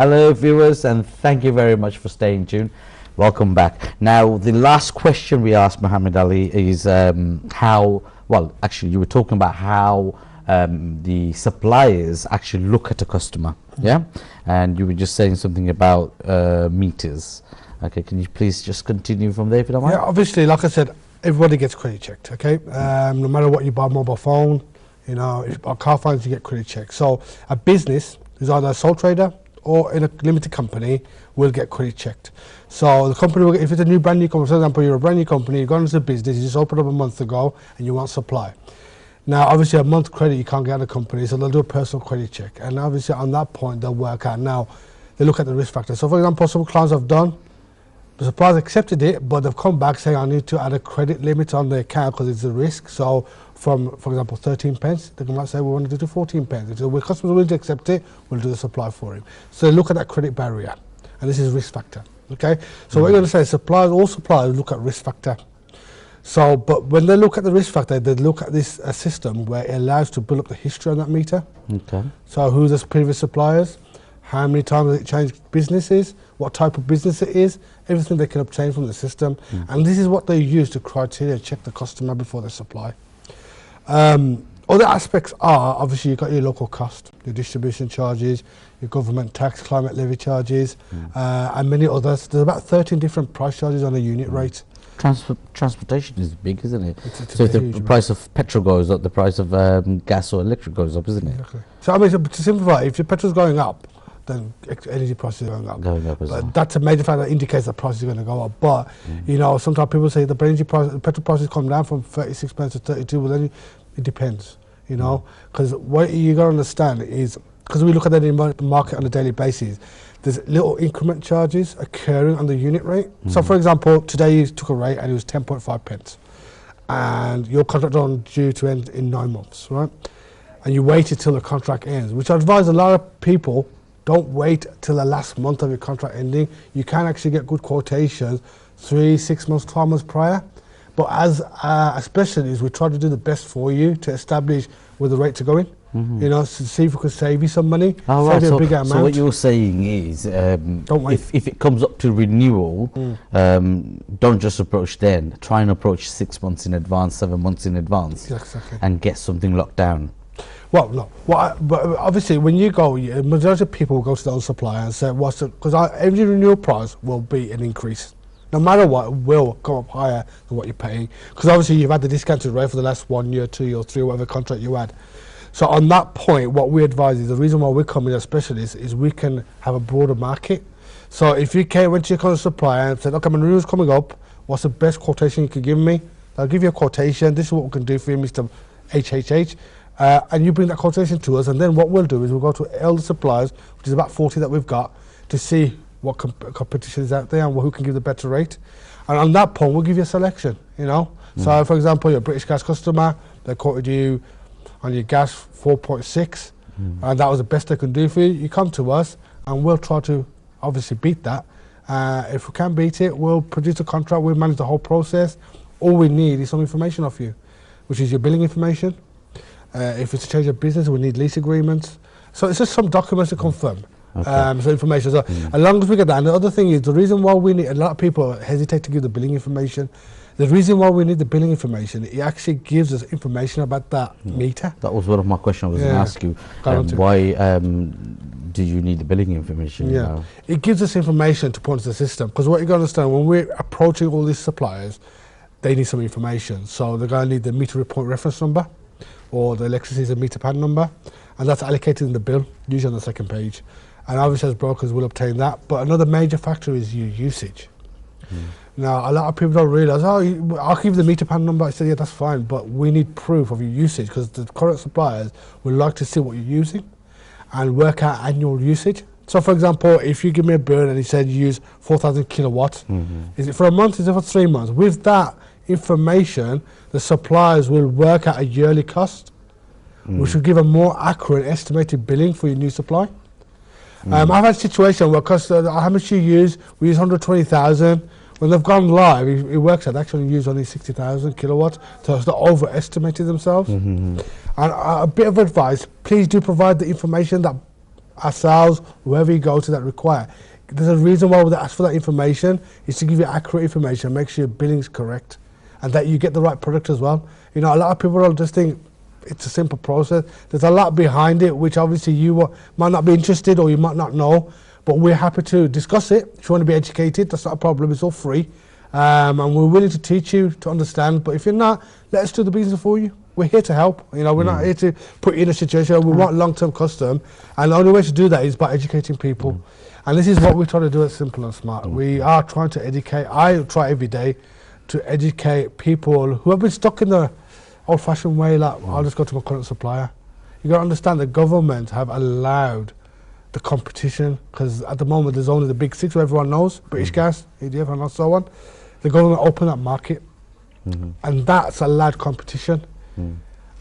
Hello viewers, and thank you very much for staying tuned. Welcome back. Now the last question we asked Muhammad Ali is how, well actually you were talking about how the suppliers actually look at a customer, yeah, and you were just saying something about meters. Okay, can you please just continue from there if you don't mind? Yeah, obviously, like I said, everybody gets credit checked, okay? No matter what you buy, mobile phone, you know, if a car finance, you get credit checked. So a business who's either a sole trader or in a limited company will get credit checked. So the company will, if it's a new brand new company, for example, you're a brand new company, you've gone into business, you just opened up a month ago and you want supply. Now, obviously, a month credit you can't get out of the company, so they'll do a personal credit check. And obviously, on that point, they'll work out. Now, they look at the risk factor. So, for example, some clients have done, the suppliers accepted it, but they've come back saying, I need to add a credit limit on the account because it's a risk. So, from, for example, 13 pence, they might say, we want to do 14 pence. If the customer's willing to accept it, we'll do the supply for him. So, they look at that credit barrier. And this is risk factor. Okay? So, what you're going to say, suppliers, all suppliers look at risk factor. So, but when they look at the risk factor, they look at this system where it allows to build up the history on that meter. Okay. So, who's the previous suppliers, how many times it changed businesses, what type of business it is, everything they can obtain from the system. And this is what they use to criteria check the customer before they supply. Other aspects are, obviously, you've got your local cost, your distribution charges, your government tax, climate levy charges, and many others. There's about 13 different price charges on a unit rate. Transportation is big, isn't it? So if the price of petrol goes up, the price of gas or electric goes up, isn't it? Exactly. So I mean, to simplify, if your petrol's going up, then energy prices are going up. But that's a major factor that indicates the price is going to go up. But you know, sometimes people say the energy price, the petrol prices come down from 36 pence to 32. Well, then it depends, you know, because what you got to understand is, because we look at that in the market on a daily basis, there's little increment charges occurring on the unit rate. So, for example, today you took a rate and it was 10.5 pence, and your contract on due to end in 9 months, right? And you waited till the contract ends, which I advise a lot of people, don't wait till the last month of your contract ending. You can actually get good quotations 3, 6 months, 12 months prior. But as specialists, we try to do the best for you to establish where the rates are going. You know, to see if we could save you some money, save you a bigger amount. So what you're saying is, don't wait. If it comes up to renewal, don't just approach then. Try and approach 6 months in advance, 7 months in advance, exactly, and get something locked down. Well, no. But obviously, when you go, a majority of people will go to the old supplier and say, "What's the?" Because every renewal price will be an increase. No matter what, it will come up higher than what you're paying. Because obviously, you've had the discounted rate for the last 1 year, 2 years, 3, whatever contract you had. So on that point, what we advise is the reason why we're coming as specialists is we can have a broader market. So if you went to your current supplier and said, "Okay, my renewal's coming up. What's the best quotation you can give me?" I'll give you a quotation. This is what we can do for you, Mr. HHH. And you bring that quotation to us, and then what we'll do is we'll go to all the suppliers, which is about 40 that we've got, to see what competition is out there and who can give the better rate. And on that point, we'll give you a selection, you know. So, for example, you're a British Gas customer, they quoted you on your gas 4.6, and that was the best they can do for you. You come to us, and we'll try to obviously beat that. If we can beat it, we'll produce a contract, we'll manage the whole process. All we need is some information off you, which is your billing information. If it's a change of business, we need lease agreements. So it's just some documents to confirm. So information. So as long as we get that. And the other thing is, the reason why we need, a lot of people hesitate to give the billing information. The reason why we need the billing information, it actually gives us information about that meter. That was one of my questions I was going to ask you. Why do you need the billing information? Yeah, you know? It gives us information to put into the system. Because what you've got to understand, when we're approaching all these suppliers, they need some information. So they're going to need the meter report reference number, or the electricity meter pad number, and that's allocated in the bill, usually on the second page. And obviously as brokers will obtain that. But another major factor is your usage. Now, a lot of people don't realise, oh, I'll give you the meter pad number. I said, yeah, that's fine, but we need proof of your usage, because the current suppliers would like to see what you're using and work out annual usage. So, for example, if you give me a bill and you said you use 4,000 kilowatts, is it for a month, is it for 3 months? With that information, the suppliers will work out a yearly cost, which will give a more accurate estimated billing for your new supply. I've had a situation where how much you use, we use 120,000. When they've gone live, it works out they actually use only 60,000 kilowatts, so it's not overestimated themselves. And a bit of advice, please do provide the information that ourselves, whoever you go to that require. There's a reason why they ask for that information, is to give you accurate information, make sure your billing's correct, and that you get the right product as well. You know, a lot of people will just think it's a simple process. There's a lot behind it, which obviously you might not be interested or you might not know, but we're happy to discuss it. If you want to be educated, that's not a problem, it's all free. And we're willing to teach you to understand, but if you're not, let us do the business for you. We're here to help. You know, we're not here to put you in a situation. We want long-term custom, and the only way to do that is by educating people. And this is what we try to do at Simple and Smart. We are trying to educate. I try every day to educate people who have been stuck in the old-fashioned way, like I'll just go to my current supplier. You got to understand the government have allowed the competition, because at the moment there's only the big six who everyone knows, British Gas, EDF and so on. The government opened that market, and that's allowed competition.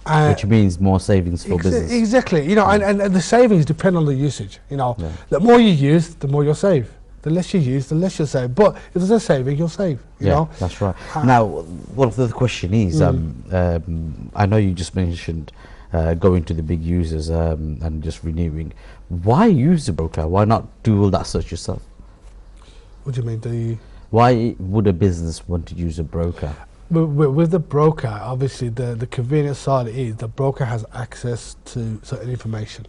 Which means more savings for business. Exactly, you know, and the savings depend on the usage. You know, the more you use, the more you'll save. The less you use, the less you'll save. But if there's a saving, you'll save. You know? That's right. Now, what the question is, I know you just mentioned going to the big users and just renewing. Why use a broker? Why not do all that search yourself? What do you mean? Why would a business want to use a broker? With the broker, obviously the convenient side is the broker has access to certain information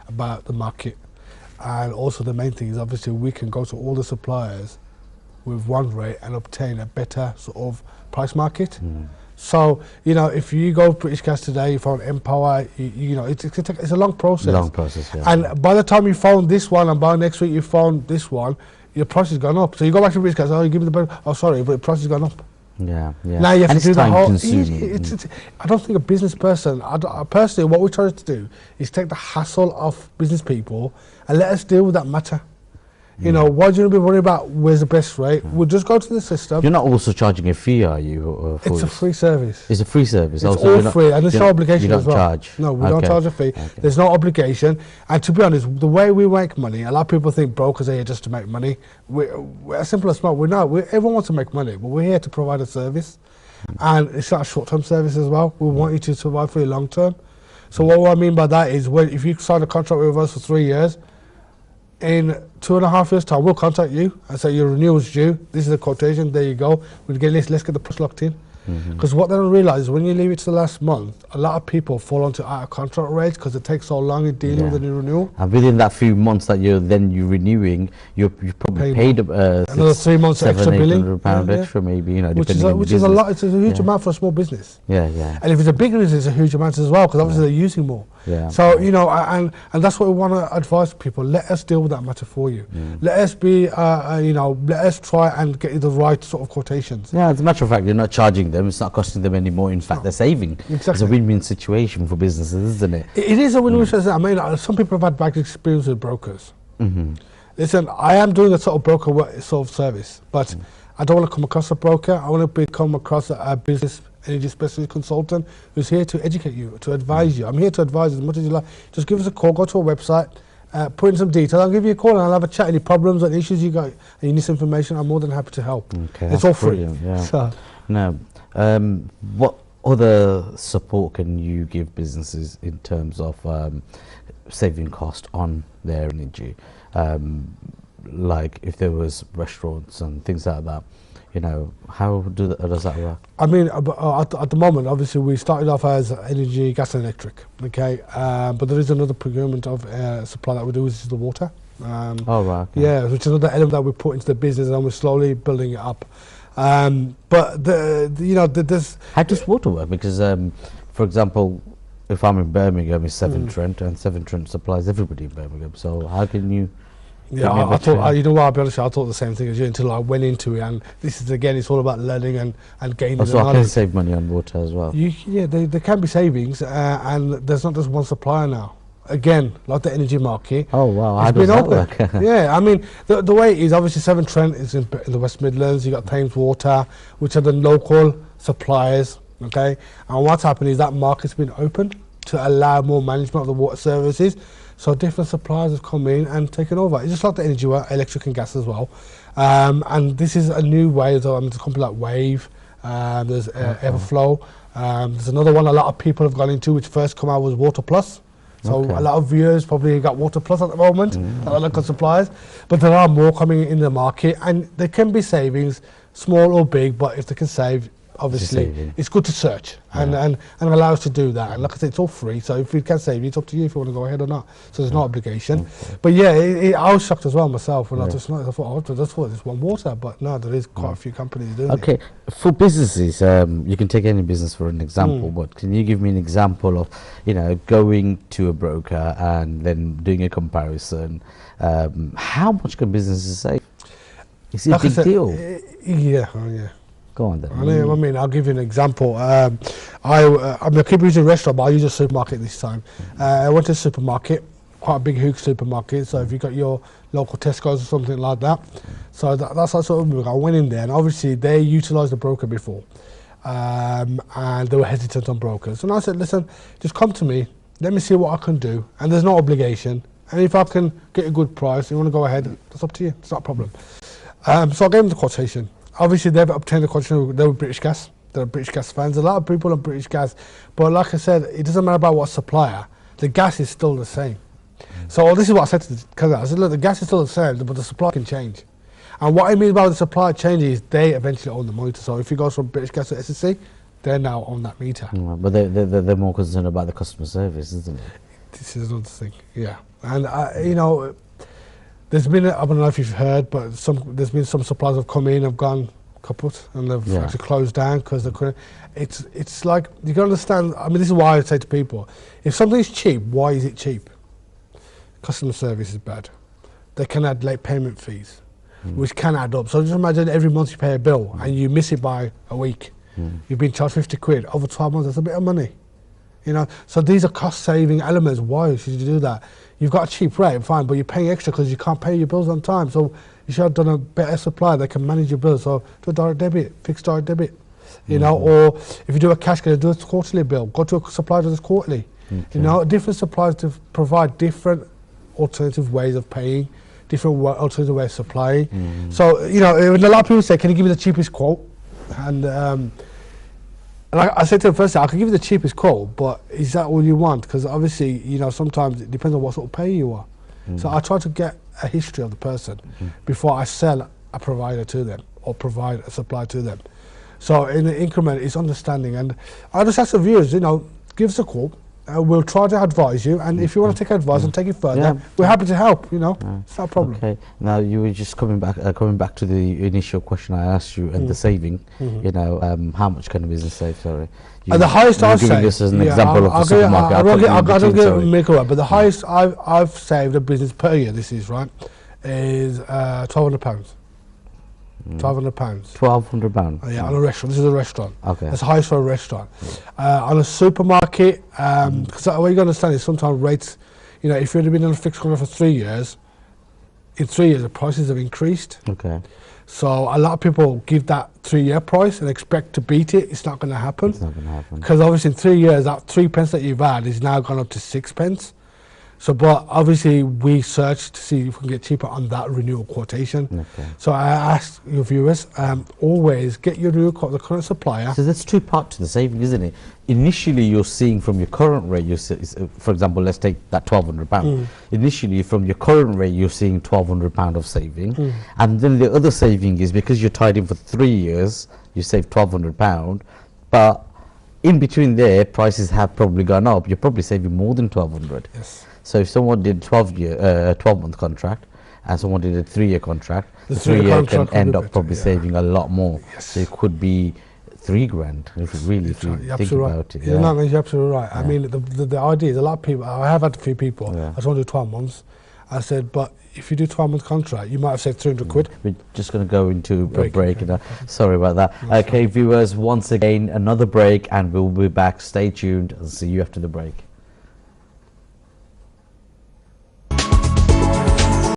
about the market, and also the main thing is obviously we can go to all the suppliers with one rate and obtain a better sort of price market. So, you know, if you go British Gas today, you phone Empower, you know, it's a long process. Long process, yeah. And by the time you phone this one and by next week you phone this one, your price has gone up. So you go back to British Gas, oh, you give me the, oh, sorry, but the price has gone up. Yeah. Now you have and to do the whole. consuming. I don't think a business person. Personally, what we try to do is take the hassle off business people and let us deal with that matter. You know, why do you want to be worried about where's the best rate? We'll just go to the system. You're not also charging a fee, are you? It's a free service. It's a free service. It's all free, and there's no obligation as well. You don't charge? No, we don't charge a fee. There's no obligation. And to be honest, the way we make money, a lot of people think brokers are here just to make money. We're as simple as smart. We're not. Everyone wants to make money, but we're here to provide a service. And it's not a short-term service as well. We want you to survive for your long-term. So what I mean by that is, if you sign a contract with us for 3 years, in 2.5 years' time, we'll contact you and say your renewal's due. This is the quotation. There you go. Let's get the price locked in. Because what they don't realise is when you leave it to the last month, a lot of people fall onto out of contract rates because it takes so long in dealing with the new renewal. And within that few months that you're renewing, you've probably paid another 3 months extra billing, £700 extra, maybe, you know, which is a lot. It's a huge amount for a small business. Yeah. And if it's a big business, it's a huge amount as well, because obviously they're using more. So you know, and that's what we want to advise people. Let us deal with that matter for you. Let us be, you know, let us try and get you the right sort of quotations. Yeah, as a matter of fact, you're not charging them. It's not costing them any more. In fact, they're saving. Exactly. It's a win-win situation for businesses, isn't it? It is a win-win situation. I mean, some people have had bad experience with brokers. Listen, I am doing a sort of broker sort of service, but I don't want to come across a broker. I want to come across a business energy specialist consultant who's here to educate you, to advise you. I'm here to advise as much as you like. Just give us a call, go to our website, put in some detail. I'll give you a call and I'll have a chat. Any problems or issues you got and you need some information, I'm more than happy to help. It's all free. So. Now, what other support can you give businesses in terms of saving cost on their energy? Like if there was restaurants and things like that, you know, how does that work? I mean, at the moment, obviously, we started off as energy, gas and electric, okay? But there is another procurement of supply that we do, which is the water. Yeah, which is another element that we put into the business, and we're slowly building it up. But, you know, there's... How does water work? Because, for example, if I'm in Birmingham, it's Severn Trent, and Severn Trent supplies everybody in Birmingham. So how can you... Yeah, I thought, you know what, I'll be honest, I thought the same thing as you until I went into it, and this is, again, it's all about learning and gaining the knowledge. I can save money on water as well. Yeah, there can be savings, and there's not just one supplier now. Again, like the energy market. Oh, wow, how does that work? Yeah, I mean, the way it is, obviously, Severn Trent is in the West Midlands, you've got Thames Water, which are the local suppliers, okay? And what's happened is that market's been opened to allow more management of the water services. So different suppliers have come in and taken over. It's just like the energy, electric and gas as well. And this is a new way. So, there's a company like Wave, there's Everflow. There's another one a lot of people have gone into, which first come out was Water Plus. So Okay. a lot of viewers probably got Water Plus at the moment, that are local suppliers, but there are more coming in the market, and there can be savings, small or big, but if they can save, obviously, saving. it's good to search and allow us to do that. And like I said, it's all free, so if you can save, it's up to you if you want to go ahead or not. So there's no obligation. But yeah, I was shocked as well myself when I just noticed. I thought, I just thought it's one water, but no, there is quite a few companies doing it. Okay, for businesses, you can take any business for an example, but can you give me an example of, going to a broker and then doing a comparison? How much can businesses save? Is it Like a I big said, deal? Yeah. Go on then. I mean, I'll give you an example. I keep using restaurant, but I use a supermarket this time. I went to a supermarket, quite a big, huge supermarket. So if you got your local Tesco's or something like that, so that's that sort of move. I went in there, and obviously they utilised the broker before, and they were hesitant on brokers. And I said, listen, just come to me, let me see what I can do, and there's no obligation. And if I can get a good price, you want to go ahead, that's up to you. It's not a problem. So I gave them the quotation. Obviously, they've obtained the quotation. They were British Gas. They're British Gas fans. A lot of people are British Gas. But like I said, it doesn't matter about what supplier. The gas is still the same. So this is what I said to the customer. I said, look, the gas is still the same, but the supply can change. And what I mean by the supply changing is they eventually own the meter. So if you go from British Gas to SSC, they now own that meter. But they're more concerned about the customer service, isn't it? This is another thing, yeah. And there's been, I don't know if you've heard, but there's been some suppliers have come in, have gone kaput, and they've actually closed down because they couldn't. It's like, you can understand, I mean, this is why I say to people, if something's cheap, why is it cheap? Customer service is bad. They can add late payment fees, which can add up. So just imagine every month you pay a bill and you miss it by a week. You've been charged 50 quid over 12 months, that's a bit of money. So these are cost-saving elements. Why should you do that? You've got a cheap rate, fine, but you're paying extra because you can't pay your bills on time. So you should have done a better supply that can manage your bills. So do a direct debit, fixed direct debit, or if you do a cash, do a quarterly bill. Go to a supplier that does quarterly. Different suppliers to provide different alternative ways of paying, different alternative ways of supplying. So when a lot of people say, "Can you give me the cheapest quote?" And like I said to them first, I can give you the cheapest quote, but is that all you want? Because obviously, sometimes it depends on what sort of pay you are. So I try to get a history of the person before I sell a provider to them or provide a supply to them. So in the increment, it's understanding. And I just ask the viewers, give us a call. We'll try to advise you, and if you want to take advice and take it further, we're happy to help. It's not a problem. Okay. Now you were just coming back to the initial question I asked you and the saving. How much can a business save? Sorry. The highest I've saved. Giving us as an example of the supermarket. I don't get make up, but the highest I've saved a business per year. This is right, is £1,200. £1,200. £1,200. Yeah, on a restaurant. This is a restaurant. Okay. That's the highest for a restaurant. On a supermarket, because what you got to understand is sometimes rates, if you've been on a fixed contract for 3 years, in 3 years the prices have increased. Okay. So a lot of people give that 3-year price and expect to beat it. It's not going to happen. It's not going to happen. Because obviously in 3 years, that 3 pence that you've had is now gone up to 6 pence. So, but obviously we search to see if we can get cheaper on that renewal quotation. Okay. So I ask your viewers, always get your renewal quote, the current supplier. So that's two parts to the saving, isn't it? Initially you're seeing from your current rate, for example, let's take that £1,200. Initially from your current rate, you're seeing £1,200 of saving. And then the other saving is because you're tied in for 3 years, you save £1,200. But in between there, prices have probably gone up. You're probably saving more than £1,200. Yes. So if someone did 12-month contract and someone did a 3-year contract, the 3-year can end up probably saving a lot more. Yes. So it could be £3,000 if you really think about it. Yeah. No, you're absolutely right. I mean, the idea is a lot of people, I have had a few people, I just want to do 12 months. I said, but if you do 12-month contract, you might have saved 300 quid. We're just going to go into a break. Sorry about that. Okay, viewers, once again, another break and we'll be back. Stay tuned. I'll see you after the break.